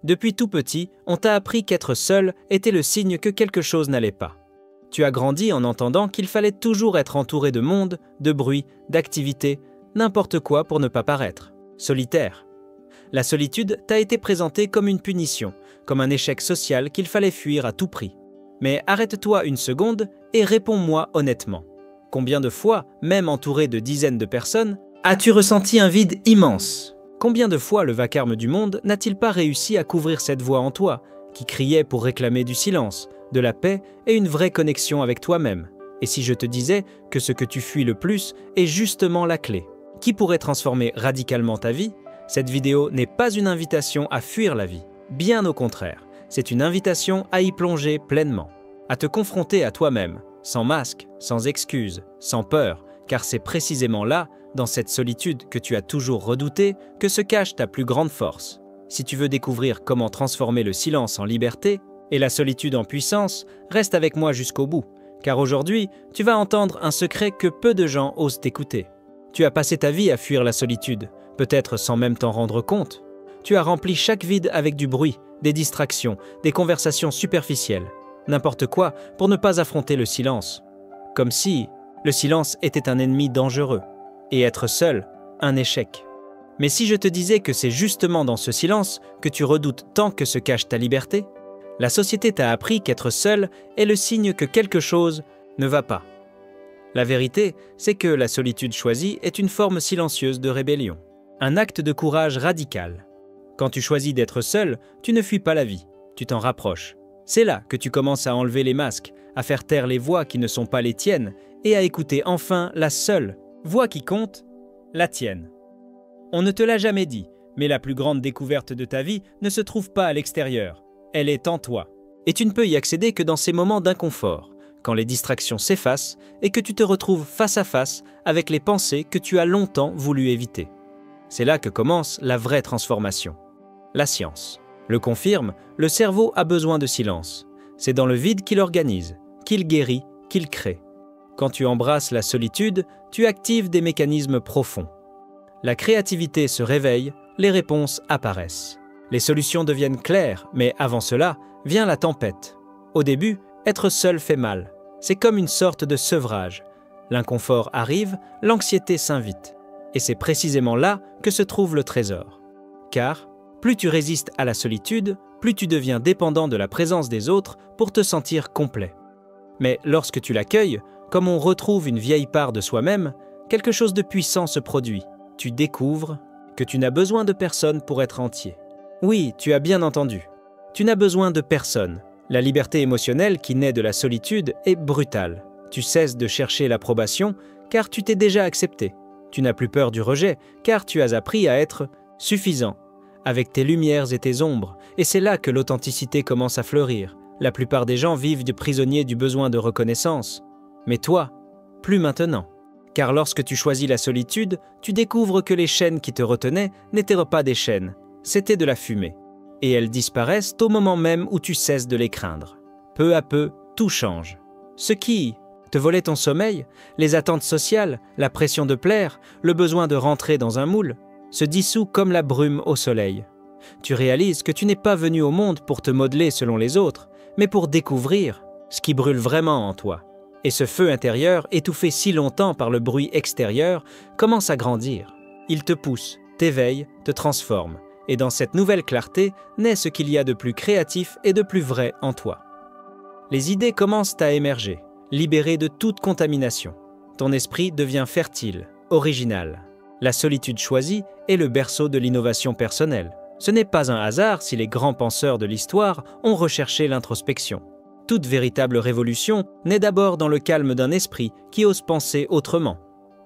Depuis tout petit, on t'a appris qu'être seul était le signe que quelque chose n'allait pas. Tu as grandi en entendant qu'il fallait toujours être entouré de monde, de bruit, d'activités, n'importe quoi pour ne pas paraître solitaire. La solitude t'a été présentée comme une punition, comme un échec social qu'il fallait fuir à tout prix. Mais arrête-toi une seconde et réponds-moi honnêtement. Combien de fois, même entouré de dizaines de personnes, as-tu ressenti un vide immense ? Combien de fois le vacarme du monde n'a-t-il pas réussi à couvrir cette voix en toi, qui criait pour réclamer du silence, de la paix et une vraie connexion avec toi-même ? Et si je te disais que ce que tu fuis le plus est justement la clé, qui pourrait transformer radicalement ta vie ? Cette vidéo n'est pas une invitation à fuir la vie, bien au contraire, c'est une invitation à y plonger pleinement, à te confronter à toi-même, sans masque, sans excuse, sans peur, car c'est précisément là, dans cette solitude que tu as toujours redoutée, que se cache ta plus grande force. Si tu veux découvrir comment transformer le silence en liberté et la solitude en puissance, reste avec moi jusqu'au bout, car aujourd'hui, tu vas entendre un secret que peu de gens osent t'écouter. Tu as passé ta vie à fuir la solitude, peut-être sans même t'en rendre compte. Tu as rempli chaque vide avec du bruit, des distractions, des conversations superficielles, n'importe quoi pour ne pas affronter le silence. Comme si le silence était un ennemi dangereux, et être seul, un échec. Mais si je te disais que c'est justement dans ce silence que tu redoutes tant que se cache ta liberté, la société t'a appris qu'être seul est le signe que quelque chose ne va pas. La vérité, c'est que la solitude choisie est une forme silencieuse de rébellion, un acte de courage radical. Quand tu choisis d'être seul, tu ne fuis pas la vie, tu t'en rapproches. C'est là que tu commences à enlever les masques, à faire taire les voix qui ne sont pas les tiennes et à écouter enfin la seule voix qui compte, la tienne. On ne te l'a jamais dit, mais la plus grande découverte de ta vie ne se trouve pas à l'extérieur, elle est en toi. Et tu ne peux y accéder que dans ces moments d'inconfort, quand les distractions s'effacent et que tu te retrouves face à face avec les pensées que tu as longtemps voulu éviter. C'est là que commence la vraie transformation. La science le confirme, le cerveau a besoin de silence. C'est dans le vide qu'il organise, qu'il guérit, qu'il crée. Quand tu embrasses la solitude, tu actives des mécanismes profonds. La créativité se réveille, les réponses apparaissent. Les solutions deviennent claires, mais avant cela, vient la tempête. Au début, être seul fait mal. C'est comme une sorte de sevrage. L'inconfort arrive, l'anxiété s'invite. Et c'est précisément là que se trouve le trésor. Car, plus tu résistes à la solitude, plus tu deviens dépendant de la présence des autres pour te sentir complet. Mais lorsque tu l'accueilles, comme on retrouve une vieille part de soi-même, quelque chose de puissant se produit. Tu découvres que tu n'as besoin de personne pour être entier. Oui, tu as bien entendu. Tu n'as besoin de personne. La liberté émotionnelle qui naît de la solitude est brutale. Tu cesses de chercher l'approbation car tu t'es déjà accepté. Tu n'as plus peur du rejet car tu as appris à être suffisant, avec tes lumières et tes ombres, et c'est là que l'authenticité commence à fleurir. La plupart des gens vivent prisonniers du besoin de reconnaissance. Mais toi, plus maintenant. Car lorsque tu choisis la solitude, tu découvres que les chaînes qui te retenaient n'étaient pas des chaînes, c'était de la fumée. Et elles disparaissent au moment même où tu cesses de les craindre. Peu à peu, tout change. Ce qui te volait ton sommeil, les attentes sociales, la pression de plaire, le besoin de rentrer dans un moule, se dissout comme la brume au soleil. Tu réalises que tu n'es pas venu au monde pour te modeler selon les autres, mais pour découvrir ce qui brûle vraiment en toi. Et ce feu intérieur, étouffé si longtemps par le bruit extérieur, commence à grandir. Il te pousse, t'éveille, te transforme. Et dans cette nouvelle clarté naît ce qu'il y a de plus créatif et de plus vrai en toi. Les idées commencent à émerger, libérées de toute contamination. Ton esprit devient fertile, original. La solitude choisie est le berceau de l'innovation personnelle. Ce n'est pas un hasard si les grands penseurs de l'histoire ont recherché l'introspection. Toute véritable révolution naît d'abord dans le calme d'un esprit qui ose penser autrement.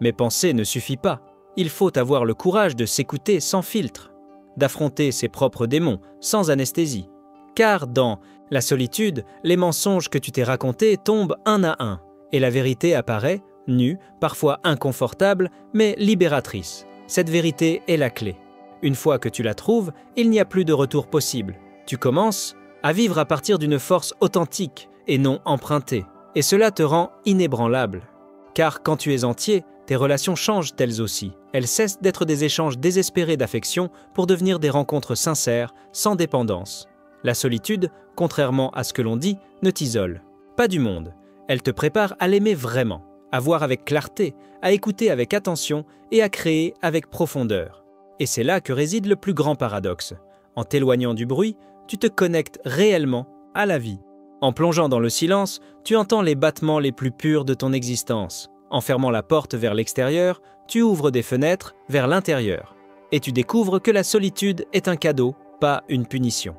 Mais penser ne suffit pas. Il faut avoir le courage de s'écouter sans filtre, d'affronter ses propres démons sans anesthésie. Car dans la solitude, les mensonges que tu t'es racontés tombent un à un, et la vérité apparaît, nue, parfois inconfortable, mais libératrice. Cette vérité est la clé. Une fois que tu la trouves, il n'y a plus de retour possible. Tu commences à vivre à partir d'une force authentique et non empruntée. Et cela te rend inébranlable. Car quand tu es entier, Tes relations changent elles aussi. Elles cessent d'être des échanges désespérés d'affection pour devenir des rencontres sincères, sans dépendance. La solitude, contrairement à ce que l'on dit, ne t'isole pas du monde. Elle te prépare à l'aimer vraiment, à voir avec clarté, à écouter avec attention et à créer avec profondeur. Et c'est là que réside le plus grand paradoxe. En t'éloignant du bruit, tu te connectes réellement à la vie. En plongeant dans le silence, tu entends les battements les plus purs de ton existence. En fermant la porte vers l'extérieur, tu ouvres des fenêtres vers l'intérieur. Et tu découvres que la solitude est un cadeau, pas une punition.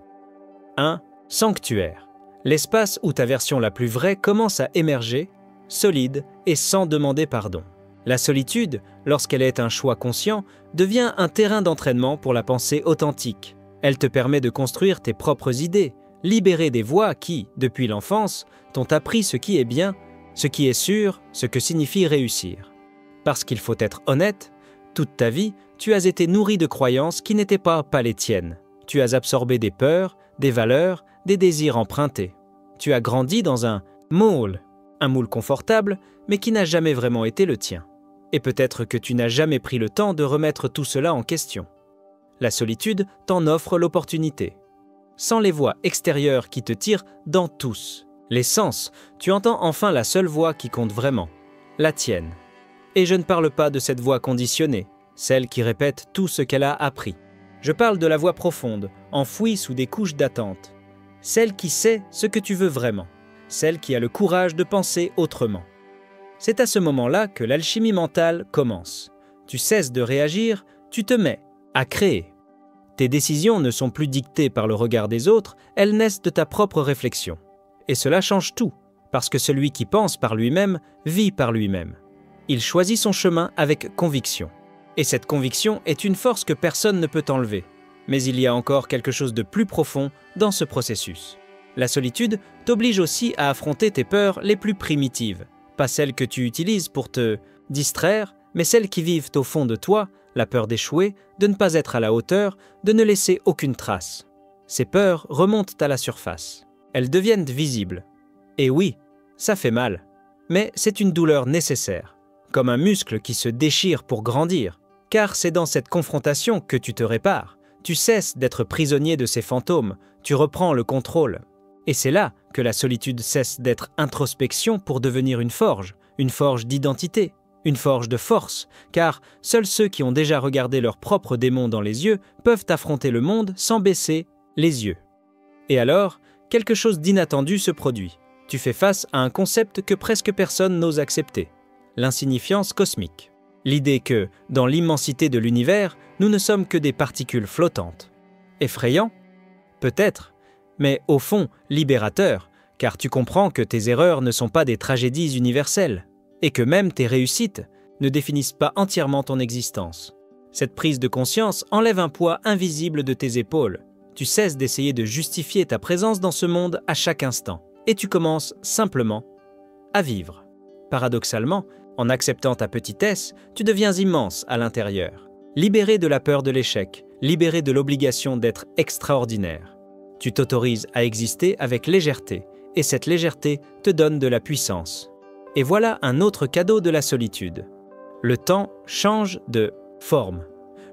1. Sanctuaire. L'espace où ta version la plus vraie commence à émerger, solide et sans demander pardon. La solitude, lorsqu'elle est un choix conscient, devient un terrain d'entraînement pour la pensée authentique. Elle te permet de construire tes propres idées, libérer des voix qui, depuis l'enfance, t'ont appris ce qui est bien, ce qui est sûr, ce que signifie réussir. Parce qu'il faut être honnête, toute ta vie, tu as été nourri de croyances qui n'étaient pas les tiennes. Tu as absorbé des peurs, des valeurs, des désirs empruntés. Tu as grandi dans un moule confortable, mais qui n'a jamais vraiment été le tien. Et peut-être que tu n'as jamais pris le temps de remettre tout cela en question. La solitude t'en offre l'opportunité. Sans les voix extérieures qui te tirent dans tous les sens, tu entends enfin la seule voix qui compte vraiment, la tienne. Et je ne parle pas de cette voix conditionnée, celle qui répète tout ce qu'elle a appris. Je parle de la voix profonde, enfouie sous des couches d'attente. Celle qui sait ce que tu veux vraiment, celle qui a le courage de penser autrement. C'est à ce moment-là que l'alchimie mentale commence. Tu cesses de réagir, tu te mets à créer. Tes décisions ne sont plus dictées par le regard des autres, elles naissent de ta propre réflexion. Et cela change tout, parce que celui qui pense par lui-même vit par lui-même. Il choisit son chemin avec conviction. Et cette conviction est une force que personne ne peut enlever. Mais il y a encore quelque chose de plus profond dans ce processus. La solitude t'oblige aussi à affronter tes peurs les plus primitives. Pas celles que tu utilises pour te distraire, mais celles qui vivent au fond de toi, la peur d'échouer, de ne pas être à la hauteur, de ne laisser aucune trace. Ces peurs remontent à la surface. Elles deviennent visibles. Et oui, ça fait mal. Mais c'est une douleur nécessaire, comme un muscle qui se déchire pour grandir. Car c'est dans cette confrontation que tu te répares. Tu cesses d'être prisonnier de ces fantômes, tu reprends le contrôle. Et c'est là que la solitude cesse d'être introspection pour devenir une forge d'identité, une forge de force, car seuls ceux qui ont déjà regardé leurs propres démons dans les yeux peuvent affronter le monde sans baisser les yeux. Et alors, quelque chose d'inattendu se produit. Tu fais face à un concept que presque personne n'ose accepter, l'insignifiance cosmique. L'idée que, dans l'immensité de l'univers, nous ne sommes que des particules flottantes. Effrayant ? Peut-être, mais au fond, libérateur, car tu comprends que tes erreurs ne sont pas des tragédies universelles, et que même tes réussites ne définissent pas entièrement ton existence. Cette prise de conscience enlève un poids invisible de tes épaules. Tu cesses d'essayer de justifier ta présence dans ce monde à chaque instant, et tu commences simplement à vivre. Paradoxalement, en acceptant ta petitesse, tu deviens immense à l'intérieur. Libéré de la peur de l'échec, libéré de l'obligation d'être extraordinaire. Tu t'autorises à exister avec légèreté, et cette légèreté te donne de la puissance. Et voilà un autre cadeau de la solitude. Le temps change de forme.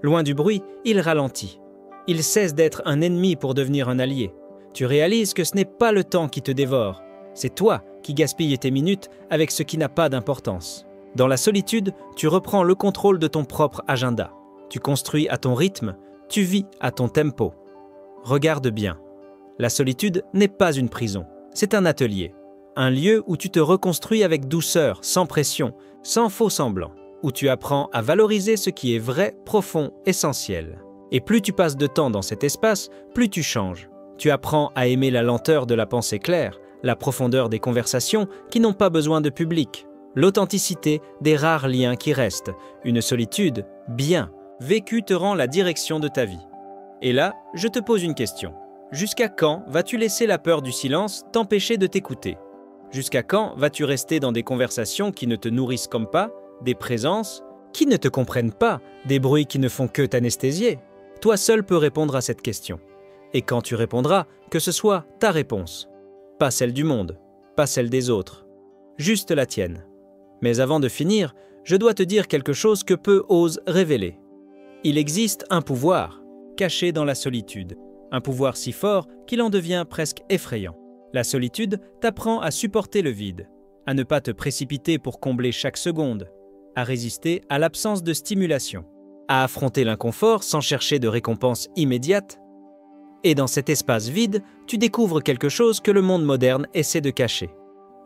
Loin du bruit, il ralentit. Il cesse d'être un ennemi pour devenir un allié. Tu réalises que ce n'est pas le temps qui te dévore, c'est toi qui gaspilles tes minutes avec ce qui n'a pas d'importance. Dans la solitude, tu reprends le contrôle de ton propre agenda. Tu construis à ton rythme, tu vis à ton tempo. Regarde bien. La solitude n'est pas une prison, c'est un atelier. Un lieu où tu te reconstruis avec douceur, sans pression, sans faux semblants. Où tu apprends à valoriser ce qui est vrai, profond, essentiel. Et plus tu passes de temps dans cet espace, plus tu changes. Tu apprends à aimer la lenteur de la pensée claire, la profondeur des conversations qui n'ont pas besoin de public, l'authenticité des rares liens qui restent. Une solitude bien vécue te rend la direction de ta vie. Et là, je te pose une question. Jusqu'à quand vas-tu laisser la peur du silence t'empêcher de t'écouter ? Jusqu'à quand vas-tu rester dans des conversations qui ne te nourrissent comme pas, des présences qui ne te comprennent pas, des bruits qui ne font que t'anesthésier ? Toi seul peux répondre à cette question. Et quand tu répondras, que ce soit ta réponse. Pas celle du monde, pas celle des autres. Juste la tienne. Mais avant de finir, je dois te dire quelque chose que peu osent révéler. Il existe un pouvoir, caché dans la solitude. Un pouvoir si fort qu'il en devient presque effrayant. La solitude t'apprend à supporter le vide, à ne pas te précipiter pour combler chaque seconde, à résister à l'absence de stimulation, à affronter l'inconfort sans chercher de récompense immédiate. Et dans cet espace vide, tu découvres quelque chose que le monde moderne essaie de cacher.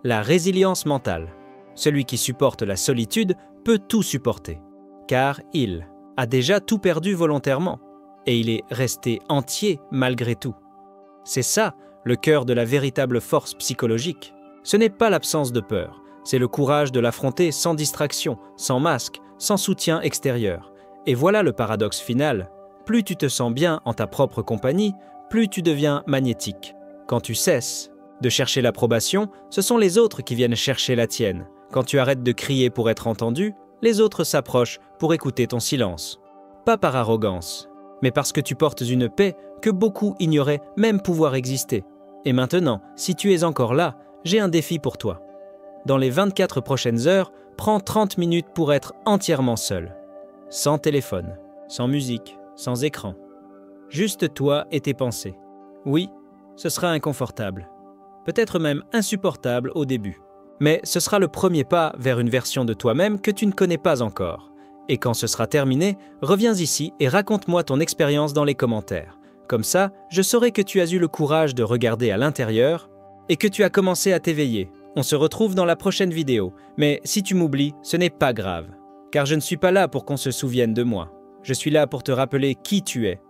La résilience mentale. Celui qui supporte la solitude peut tout supporter, car il a déjà tout perdu volontairement, et il est resté entier malgré tout. C'est ça, le cœur de la véritable force psychologique. Ce n'est pas l'absence de peur, c'est le courage de l'affronter sans distraction, sans masque, sans soutien extérieur. Et voilà le paradoxe final. Plus tu te sens bien en ta propre compagnie, plus tu deviens magnétique. Quand tu cesses de chercher l'approbation, ce sont les autres qui viennent chercher la tienne. Quand tu arrêtes de crier pour être entendu, les autres s'approchent pour écouter ton silence. Pas par arrogance, mais parce que tu portes une paix que beaucoup ignoraient même pouvoir exister. Et maintenant, si tu es encore là, j'ai un défi pour toi. Dans les 24 prochaines heures, prends 30 minutes pour être entièrement seul. Sans téléphone, sans musique, sans écran. Juste toi et tes pensées. Oui, ce sera inconfortable. Peut-être même insupportable au début. Mais ce sera le premier pas vers une version de toi-même que tu ne connais pas encore. Et quand ce sera terminé, reviens ici et raconte-moi ton expérience dans les commentaires. Comme ça, je saurai que tu as eu le courage de regarder à l'intérieur et que tu as commencé à t'éveiller. On se retrouve dans la prochaine vidéo. Mais si tu m'oublies, ce n'est pas grave. Car je ne suis pas là pour qu'on se souvienne de moi. Je suis là pour te rappeler qui tu es